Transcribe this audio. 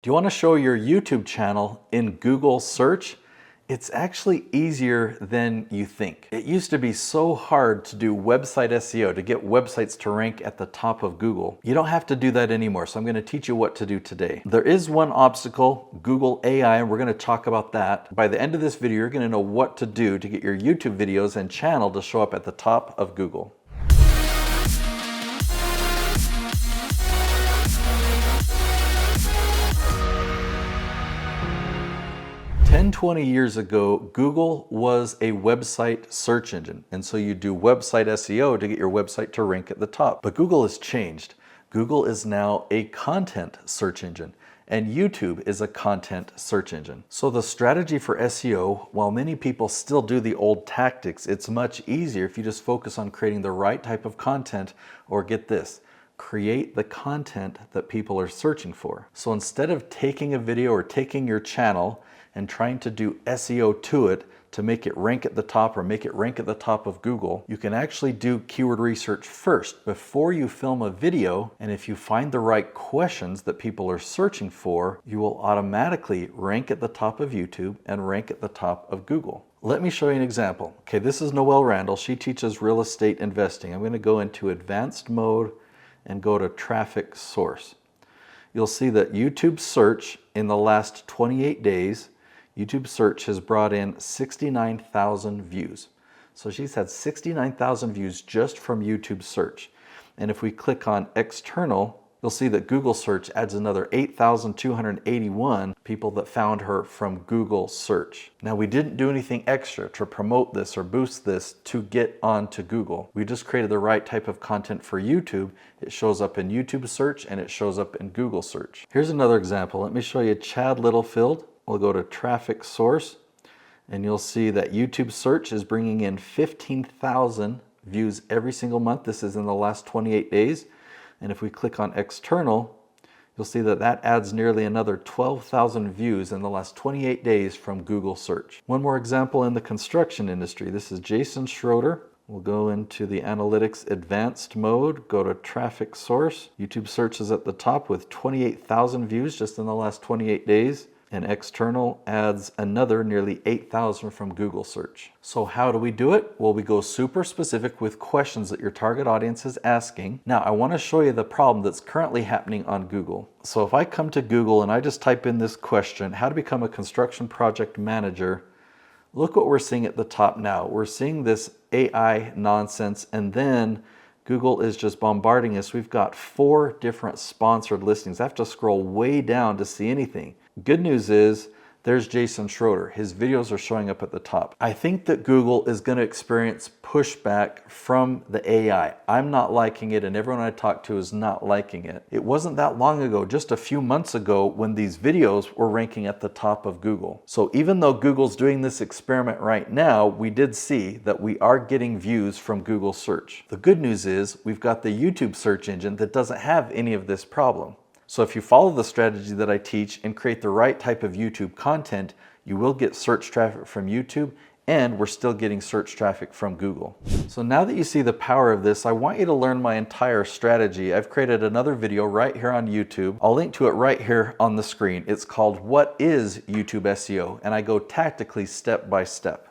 Do you want to show your YouTube channel in Google search? It's actually easier than you think. It used to be so hard to do website SEO, to get websites to rank at the top of Google. You don't have to do that anymore, so I'm going to teach you what to do today. There is one obstacle, Google AI, and we're going to talk about that. By the end of this video, you're going to know what to do to get your YouTube videos and channel to show up at the top of Google. 10-20 years ago, Google was a website search engine. And so you do website SEO to get your website to rank at the top. But Google has changed. Google is now a content search engine, and YouTube is a content search engine. So the strategy for SEO, while many people still do the old tactics, it's much easier if you just focus on creating the right type of content, or get this, create the content that people are searching for. So instead of taking a video or taking your channel and trying to do SEO to it to make it rank at the top or make it rank at the top of Google, you can actually do keyword research first before you film a video. And if you find the right questions that people are searching for, you will automatically rank at the top of YouTube and rank at the top of Google. Let me show you an example. Okay, this is Noelle Randall. She teaches real estate investing. I'm going to go into advanced mode and go to traffic source. You'll see that YouTube search in the last 28 days, YouTube search has brought in 69,000 views. So she's had 69,000 views just from YouTube search. And if we click on external, you'll see that Google search adds another 8,281 people that found her from Google search. Now, we didn't do anything extra to promote this or boost this to get onto Google. We just created the right type of content for YouTube. It shows up in YouTube search and it shows up in Google search. Here's another example. Let me show you Chad Littlefield. We'll go to traffic source and you'll see that YouTube search is bringing in 15,000 views every single month. This is in the last 28 days. And if we click on external, you'll see that that adds nearly another 12,000 views in the last 28 days from Google search. One more example in the construction industry. This is Jason Schroeder. We'll go into the analytics advanced mode, go to traffic source. YouTube search is at the top with 28,000 views just in the last 28 days. And external adds another nearly 8,000 from Google search. So how do we do it? Well, we go super specific with questions that your target audience is asking. Now, I want to show you the problem that's currently happening on Google. So if I come to Google and I just type in this question, how to become a construction project manager, look what we're seeing at the top now. We're seeing this AI nonsense, and then Google is just bombarding us. We've got 4 different sponsored listings. I have to scroll way down to see anything. Good news is there's Jason Schroeder. His videos are showing up at the top. I think that Google is going to experience pushback from the AI. I'm not liking it, and everyone I talk to is not liking it. It wasn't that long ago, just a few months ago, when these videos were ranking at the top of Google. So even though Google's doing this experiment right now, we did see that we are getting views from Google search. The good news is we've got the YouTube search engine that doesn't have any of this problem. So if you follow the strategy that I teach and create the right type of YouTube content, you will get search traffic from YouTube, and we're still getting search traffic from Google. So now that you see the power of this, I want you to learn my entire strategy. I've created another video right here on YouTube. I'll link to it right here on the screen. It's called What is YouTube SEO? And I go tactically step by step.